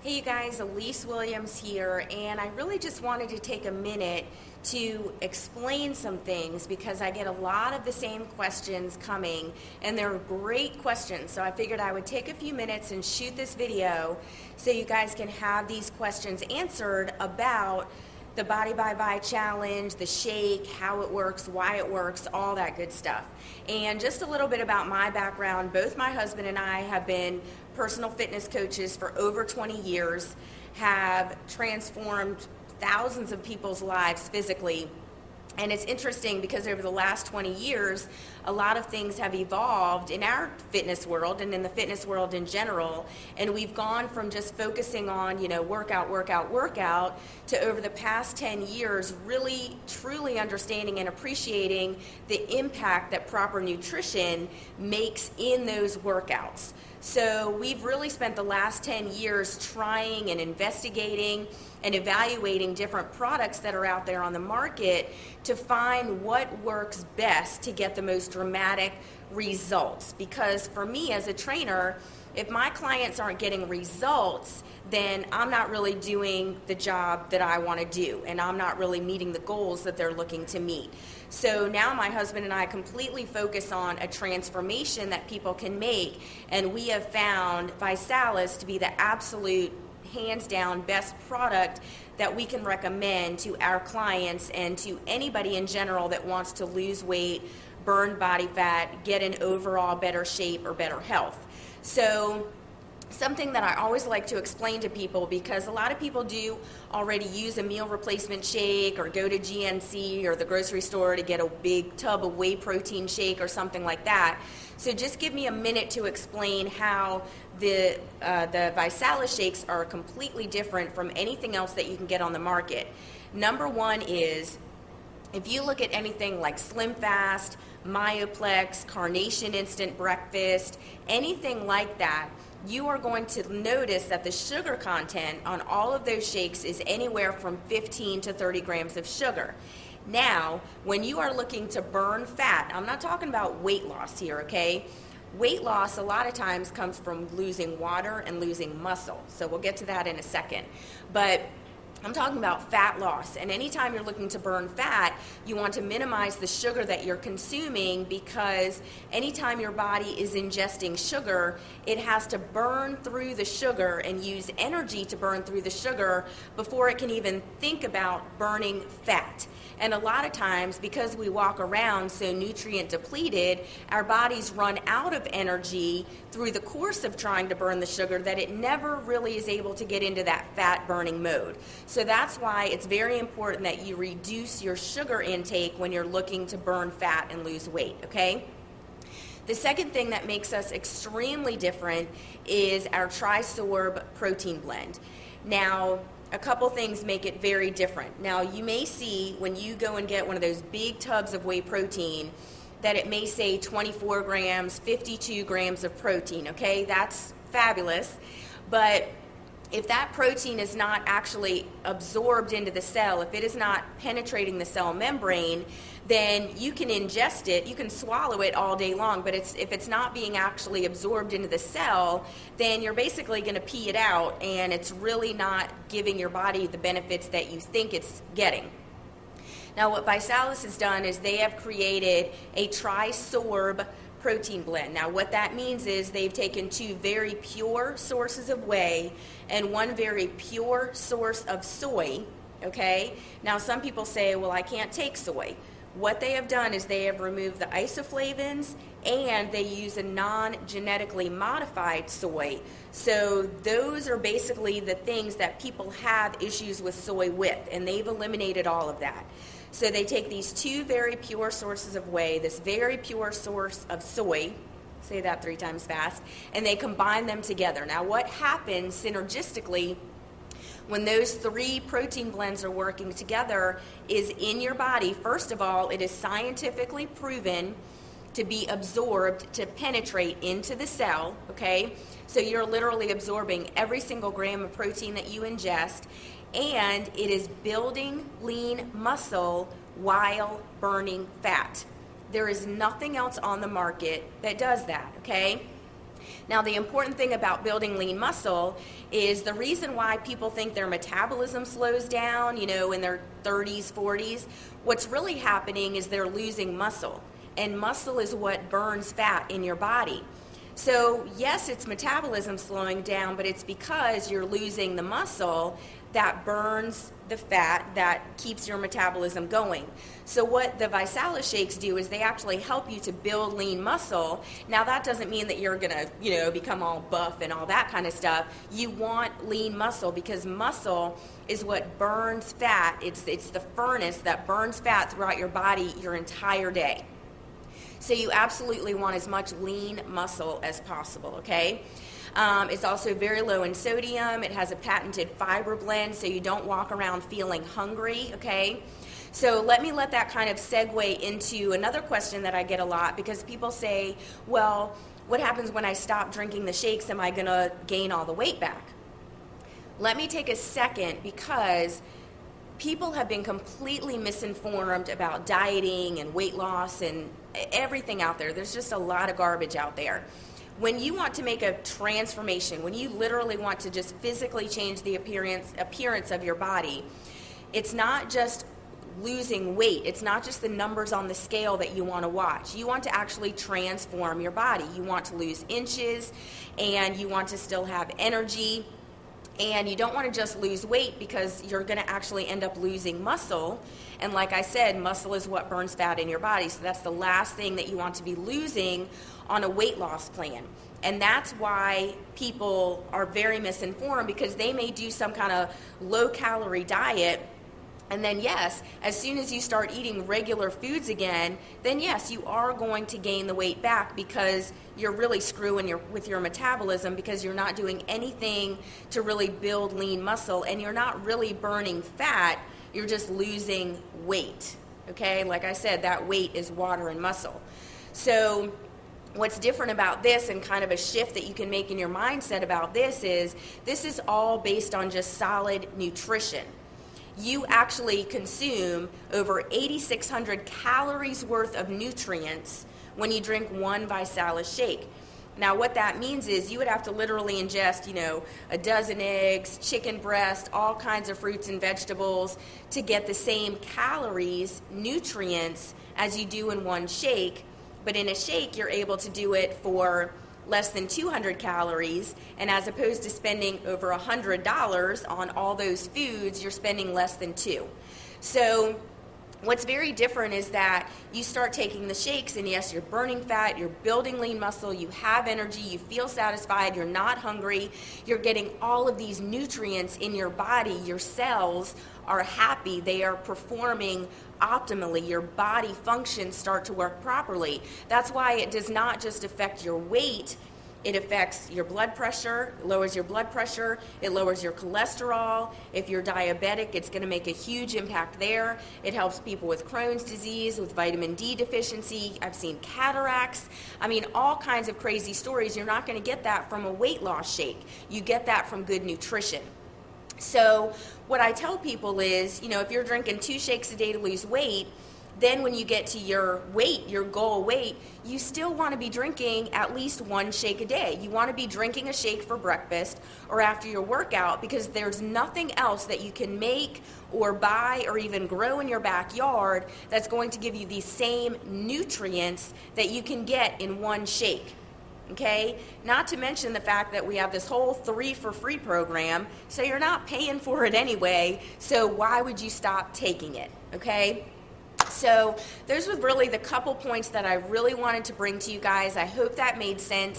Hey you guys, Elise Williams here, and I really just wanted to take a minute to explain some things because I get a lot of the same questions coming, and they're great questions. So I figured I would take a few minutes and shoot this video so you guys can have these questions answered about the Body by Vi challenge, the shake, how it works, why it works, all that good stuff. And just a little bit about my background. Both my husband and I have been personal fitness coaches for over 20 years, have transformed thousands of people's lives physically. And it's interesting because over the last 20 years, a lot of things have evolved in our fitness world and in the fitness world in general. And we've gone from just focusing on, workout, workout, workout, to over the past 10 years, really, truly understanding and appreciating the impact that proper nutrition makes in those workouts. So we've really spent the last 10 years trying and investigating and evaluating different products that are out there on the market to find what works best to get the most dramatic results. Because for me as a trainer, if my clients aren't getting results, then I'm not really doing the job that I want to do, and I'm not really meeting the goals that they're looking to meet. So now my husband and I completely focus on a transformation that people can make, and we have found Visalus to be the absolute hands down best product that we can recommend to our clients and to anybody in general that wants to lose weight, burn body fat, get in overall better shape or better health. So something that I always like to explain to people, because a lot of people do already use a meal replacement shake or go to GNC or the grocery store to get a big tub of whey protein shake or something like that. So just give me a minute to explain how the Visalus shakes are completely different from anything else that you can get on the market. Number one is, if you look at anything like Slim Fast, Myoplex, Carnation Instant Breakfast, anything like that, you are going to notice that the sugar content on all of those shakes is anywhere from 15 to 30 grams of sugar. Now, when you are looking to burn fat, I'm not talking about weight loss here, okay? Weight loss a lot of times comes from losing water and losing muscle. So we'll get to that in a second. But I'm talking about fat loss, and anytime you're looking to burn fat, you want to minimize the sugar that you're consuming, because anytime your body is ingesting sugar, it has to burn through the sugar and use energy to burn through the sugar before it can even think about burning fat. And a lot of times, because we walk around so nutrient depleted, our bodies run out of energy through the course of trying to burn the sugar, that it never really is able to get into that fat burning mode. So that's why it's very important that you reduce your sugar intake when you're looking to burn fat and lose weight, okay? The second thing that makes us extremely different is our Trisorb protein blend. Now, a couple things make it very different. Now, you may see when you go and get one of those big tubs of whey protein that it may say 24 grams, 52 grams of protein, okay? That's fabulous. But if that protein is not actually absorbed into the cell, if it is not penetrating the cell membrane, then you can ingest it, you can swallow it all day long, but if it's not being actually absorbed into the cell, then you're basically going to pee it out, and it's really not giving your body the benefits that you think it's getting. Now, what Visalus has done is they have created a Trisorb protein blend. Now, what that means is they've taken two very pure sources of whey and one very pure source of soy, okay? Now, some people say, well, I can't take soy. What they have done is they have removed the isoflavins, and they use a non-genetically modified soy. So those are basically the things that people have issues with soy with, and they've eliminated all of that. So they take these two very pure sources of whey, this very pure source of soy, say that 3 times fast, and they combine them together. Now, what happens synergistically when those 3 protein blends are working together is in your body, first of all, it is scientifically proven to be absorbed, to penetrate into the cell, okay? So you're literally absorbing every single gram of protein that you ingest, and it is building lean muscle while burning fat. There is nothing else on the market that does that, okay? Now, the important thing about building lean muscle is the reason why people think their metabolism slows down, in their 30s, 40s, what's really happening is they're losing muscle. And muscle is what burns fat in your body. So yes, it's metabolism slowing down, but it's because you're losing the muscle that burns the fat that keeps your metabolism going. So what the Visalus shakes do is they actually help you to build lean muscle. Now that doesn't mean that you're gonna, become all buff and all that kind of stuff. You want lean muscle because muscle is what burns fat. It's the furnace that burns fat throughout your body your entire day. So you absolutely want as much lean muscle as possible, okay? It's also very low in sodium. It has a patented fiber blend, so you don't walk around feeling hungry, okay? So let that kind of segue into another question that I get a lot, because people say, well, what happens when I stop drinking the shakes? Am I gonna gain all the weight back? Let me take a second, because people have been completely misinformed about dieting and weight loss and everything out there. There's just a lot of garbage out there. When you want to make a transformation, when you literally want to just physically change the appearance of your body, it's not just losing weight. It's not just the numbers on the scale that you want to watch. You want to actually transform your body. You want to lose inches, and you want to still have energy. And you don't want to just lose weight, because you're going to actually end up losing muscle. And like I said, muscle is what burns fat in your body. So that's the last thing that you want to be losing on a weight loss plan. And that's why people are very misinformed, because they may do some kind of low-calorie diet. And then yes, as soon as you start eating regular foods again, then yes, you are going to gain the weight back, because you're really screwing with your metabolism, because you're not doing anything to really build lean muscle, and you're not really burning fat, you're just losing weight, okay? Like I said, that weight is water and muscle. So what's different about this, and kind of a shift that you can make in your mindset about this is all based on just solid nutrition. You actually consume over 8,600 calories worth of nutrients when you drink one Visalus shake. Now what that means is you would have to literally ingest, a dozen eggs, chicken breast, all kinds of fruits and vegetables to get the same calories, nutrients, as you do in one shake. But in a shake, you're able to do it for less than 200 calories, and as opposed to spending over $100 on all those foods, you're spending less than $2. So what's very different is that you start taking the shakes, and yes, you're burning fat, you're building lean muscle, you have energy, you feel satisfied, you're not hungry, you're getting all of these nutrients in your body, your cells are happy, they are performing optimally, your body functions start to work properly. That's why it does not just affect your weight, it affects your blood pressure, lowers your blood pressure, it lowers your cholesterol. If you're diabetic, it's going to make a huge impact there. It helps people with Crohn's disease, with vitamin D deficiency. I've seen cataracts. I mean, all kinds of crazy stories. You're not going to get that from a weight loss shake. You get that from good nutrition. So what I tell people is, if you're drinking 2 shakes a day to lose weight, then when you get to your weight, your goal weight, you still want to be drinking at least 1 shake a day. You want to be drinking a shake for breakfast or after your workout, because there's nothing else that you can make or buy or even grow in your backyard that's going to give you the same nutrients that you can get in 1 shake. Okay, not to mention the fact that we have this whole 3 for free program, so you're not paying for it anyway, so why would you stop taking it, okay? So those were really the couple points that I really wanted to bring to you guys. I hope that made sense.